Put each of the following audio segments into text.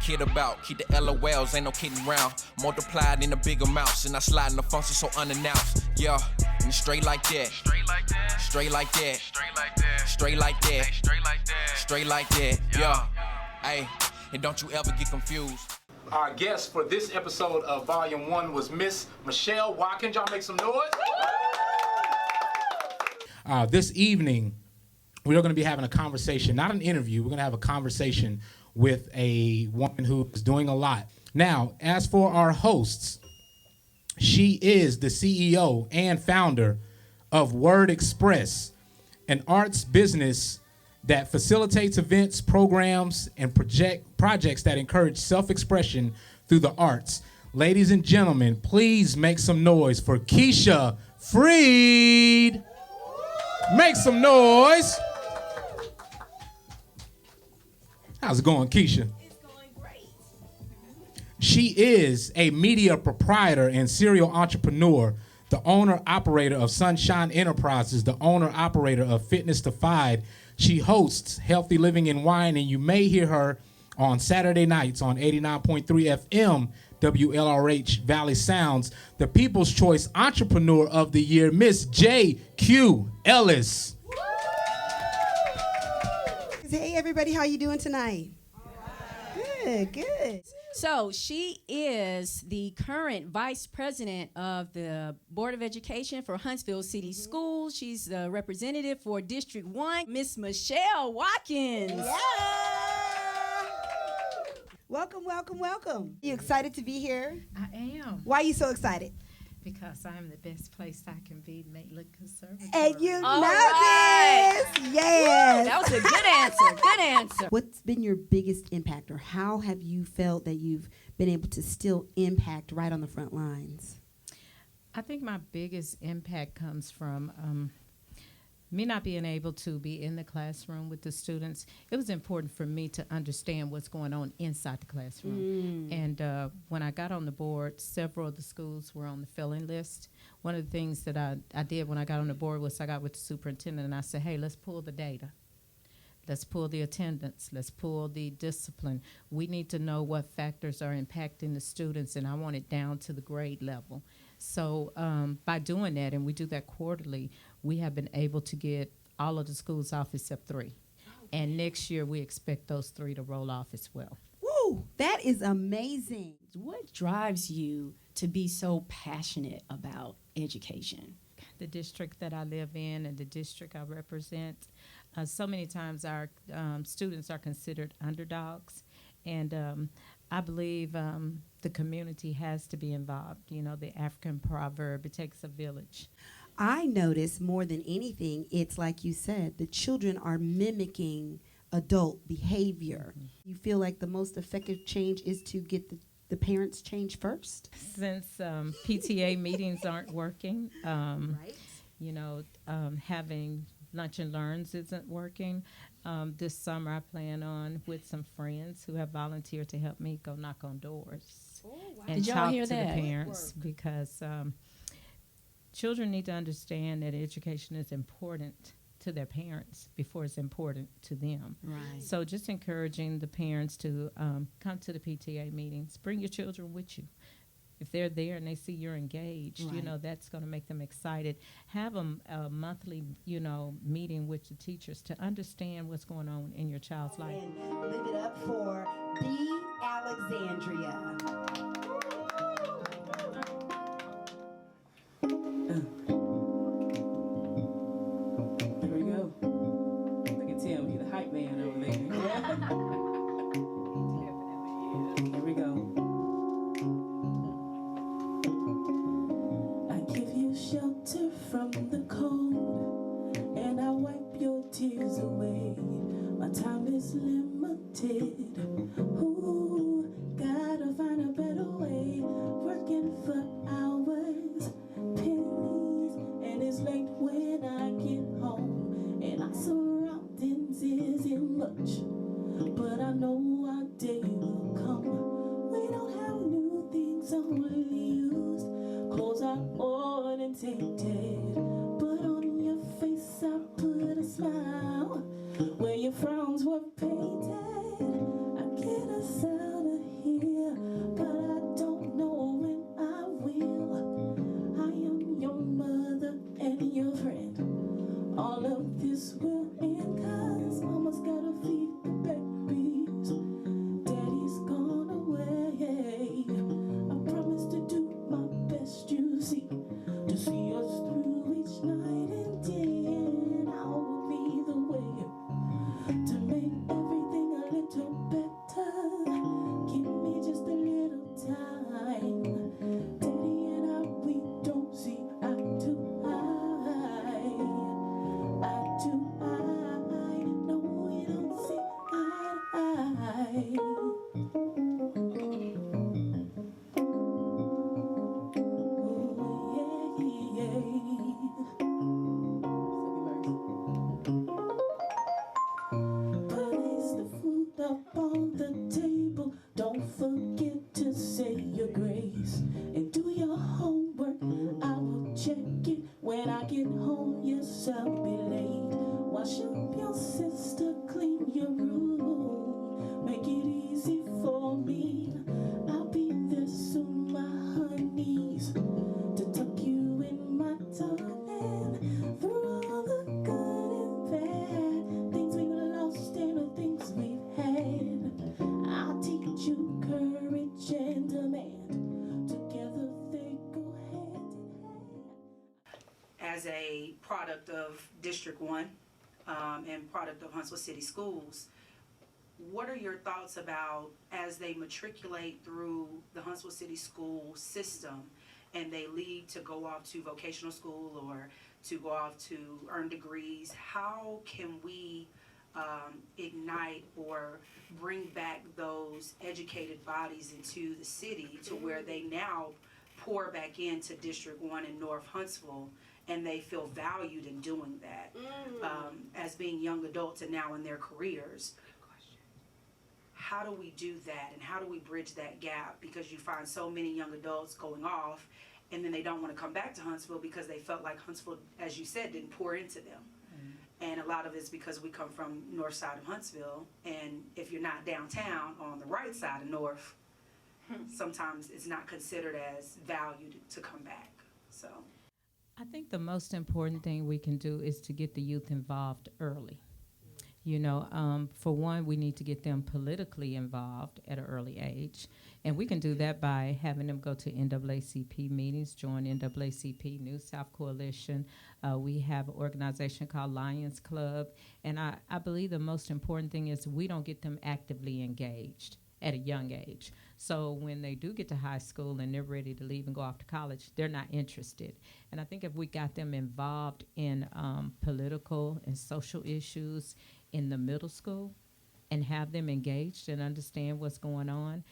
kid about. Keep the LOLs, ain't no kidding around. Multiplied in a big amounts, and I slide in the function so unannounced. Yeah, and straight like that. Straight like that. Straight like that. Straight like that. Straight like that. Straight like that. Straight like that. Yeah. Hey, and don't you ever get confused. Our guest for this episode of Volume 1 was Miss Michelle Watkins. Y'all make some noise. This evening, we're going to be having a conversation, not an interview. We're going to have a conversation with a woman who is doing a lot. Now, as for our hosts, she is the CEO and founder of Word Express, an arts business that facilitates events, programs, and projects that encourage self-expression through the arts. Ladies and gentlemen, please make some noise for Keisha Freed. Make some noise. How's it going, Keisha? It's going great. She is a media proprietor and serial entrepreneur, the owner-operator of Sunshine Enterprises, the owner-operator of Fitness Defied. She hosts Healthy Living and Wine, and you may hear her on Saturday nights on 89.3 FM, WLRH Valley Sounds, the People's Choice Entrepreneur of the Year, Miss J.Q. Ellis. Hey, everybody, how you doing tonight? Good, good. So she is the current vice president of the Board of Education for Huntsville City Schools. She's the representative for District 1, Miss Michelle Watkins. Yeah. Welcome, welcome, welcome. You excited to be here? I am. Why are you so excited? Because I'm the best place I can be, Maitland Conservatory. And you All know right. this. Yes. That was a good answer. Good answer. What's been your biggest impact, or how have you felt that you've been able to still impact right on the front lines? I think my biggest impact comes from me not being able to be in the classroom with the students. It was important for me to understand what's going on inside the classroom. And when I got on the board, several of the schools were on the failing list. One of the things that I did when I got on the board was I got with the superintendent and I said, hey, let's pull the data. Let's pull the attendance. Let's pull the discipline. We need to know what factors are impacting the students, and I want it down to the grade level. So by doing that, and we do that quarterly, we have been able to get all of the schools off except 3. Okay. And next year, we expect those 3 to roll off as well. Woo, that is amazing. What drives you to be so passionate about education? The district that I live in and the district I represent, so many times our students are considered underdogs, and I believe the community has to be involved. You know, the African proverb, it takes a village. I notice more than anything, it's like you said, the children are mimicking adult behavior. Mm-hmm. You feel like the most effective change is to get the parents change first? Since PTA meetings aren't working, right. You know, having lunch and learns isn't working. This summer I plan on, with some friends who have volunteered to help me, go knock on doors. Oh, wow. And Did y'all talk hear to the that? parents, because children need to understand that education is important to their parents before it's important to them. Right. So just encouraging the parents to come to the PTA meetings. Bring your children with you. If they're there and they see you're engaged, right. you know, that's going to make them excited. Have a monthly, you know, meeting with the teachers to understand what's going on in your child's life. And live it up for B. Alexandria. Here we go. Look at Tim, he's the hype man over there. Here we go. I give you shelter from the cold, and I wipe your tears away. My time is limited. Ooh, gotta find a better way. Working for hours, pennies, and it's late when I get home, and our surroundings isn't much, but I know our day will come. We don't have new things, only used. Clothes are old and tainted, but on your face I put a smile where your frowns were painted. I get us out of as a product of District 1 and product of Huntsville City Schools, what are your thoughts about as they matriculate through the Huntsville City School system and they leave to go off to vocational school or to go off to earn degrees, how can we ignite or bring back those educated bodies into the city to where they now pour back into District 1 in North Huntsville and they feel valued in doing that as being young adults and now in their careers? How do we do that and how do we bridge that gap? Because you find so many young adults going off and then they don't want to come back to Huntsville because they felt like Huntsville, as you said, didn't pour into them. And a lot of it's because we come from north side of Huntsville, and if you're not downtown on the right side of North, sometimes it's not considered as valued to come back. So I think the most important thing we can do is to get the youth involved early. You know, for one, we need to get them politically involved at an early age. And we can do that by having them go to NAACP meetings, join NAACP, New South Coalition. We have an organization called Lions Club. And I believe the most important thing is we don't get them actively engaged at a young age. So when they do get to high school and they're ready to leave and go off to college, they're not interested. And I think if we got them involved in political and social issues in the middle school and have them engaged and understand what's going on,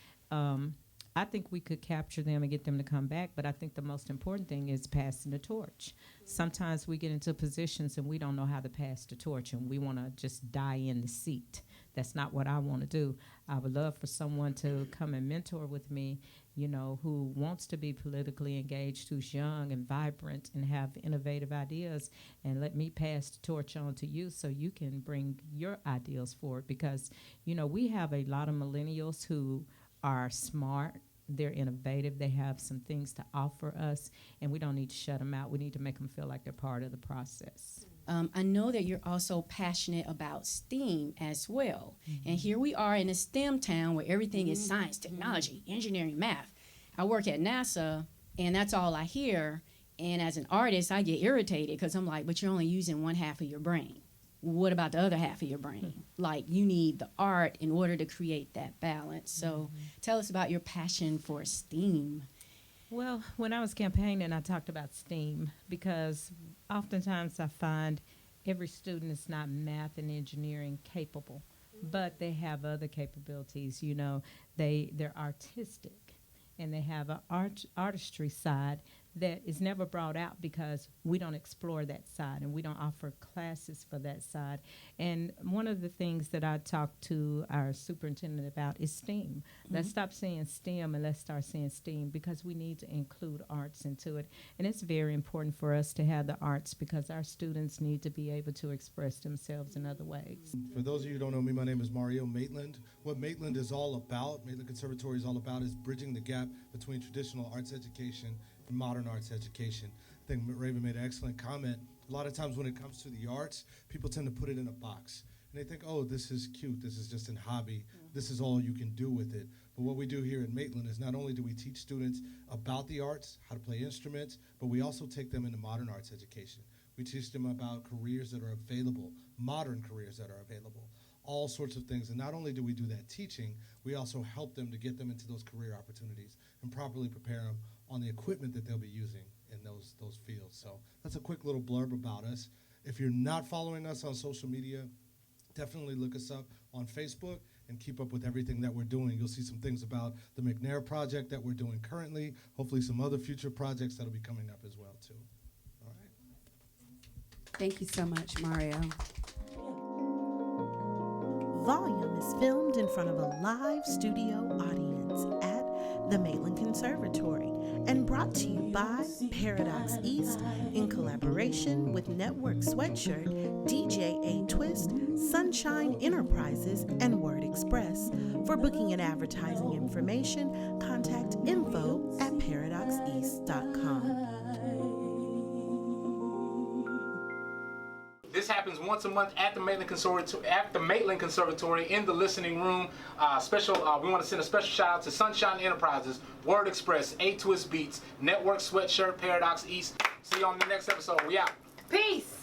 I think we could capture them and get them to come back. But I think the most important thing is passing the torch. Sometimes we get into positions and we don't know how to pass the torch and we want to just die in the seat. That's not what I want to do. I would love for someone to come and mentor with me, you know, who wants to be politically engaged, who's young and vibrant and have innovative ideas, and let me pass the torch on to you so you can bring your ideas forward. Because, you know, we have a lot of millennials who are smart, they're innovative, they have some things to offer us, and we don't need to shut them out. We need to make them feel like they're part of the process. I know that you're also passionate about STEAM as well. And here we are in a STEM town where everything is science, technology, engineering, math. I work at NASA, and that's all I hear. And as an artist, I get irritated because I'm like, but you're only using one half of your brain. What about the other half of your brain? Like, you need the art in order to create that balance. So tell us about your passion for STEAM. Well, when I was campaigning, I talked about STEAM because oftentimes I find every student is not math and engineering capable, but they have other capabilities. You know, they're artistic, and they have an artistry side that is never brought out because we don't explore that side and we don't offer classes for that side. And one of the things that I talked to our superintendent about is STEAM. Let's stop saying STEM and let's start saying STEAM because we need to include arts into it. And it's very important for us to have the arts because our students need to be able to express themselves in other ways. For those of you who don't know me, my name is Mario Maitland. What Maitland is all about, Maitland Conservatory is all about, is bridging the gap between traditional arts education and modern arts education. I think Raven made an excellent comment. A lot of times when it comes to the arts, people tend to put it in a box. And they think, oh, this is cute, this is just a hobby, this is all you can do with it. But what we do here at Maitland is not only do we teach students about the arts, how to play instruments, but we also take them into modern arts education. We teach them about careers that are available, modern careers that are available, all sorts of things. And not only do we do that teaching, we also help them to get them into those career opportunities and properly prepare them on the equipment that they'll be using in those fields. So that's a quick little blurb about us. If you're not following us on social media, definitely look us up on Facebook and keep up with everything that we're doing. You'll see some things about the McNair project that we're doing currently, hopefully some other future projects that'll be coming up as well, too. All right. Thank you so much, Mario. Volume is filmed in front of a live studio audience at the Maitland Conservatory and brought to you by Paradox East in collaboration with Network Sweatshirt, DJ A Twist, Sunshine Enterprises, and Word Express. For booking and advertising information, contact info@paradoxeast.com. This happens once a month at the Maitland Conservatory in the listening room. We want to send a special shout out to Sunshine Enterprises, Word Express, A Twist Beats, Network Sweatshirt, Paradox East. See you on the next episode. We out. Peace.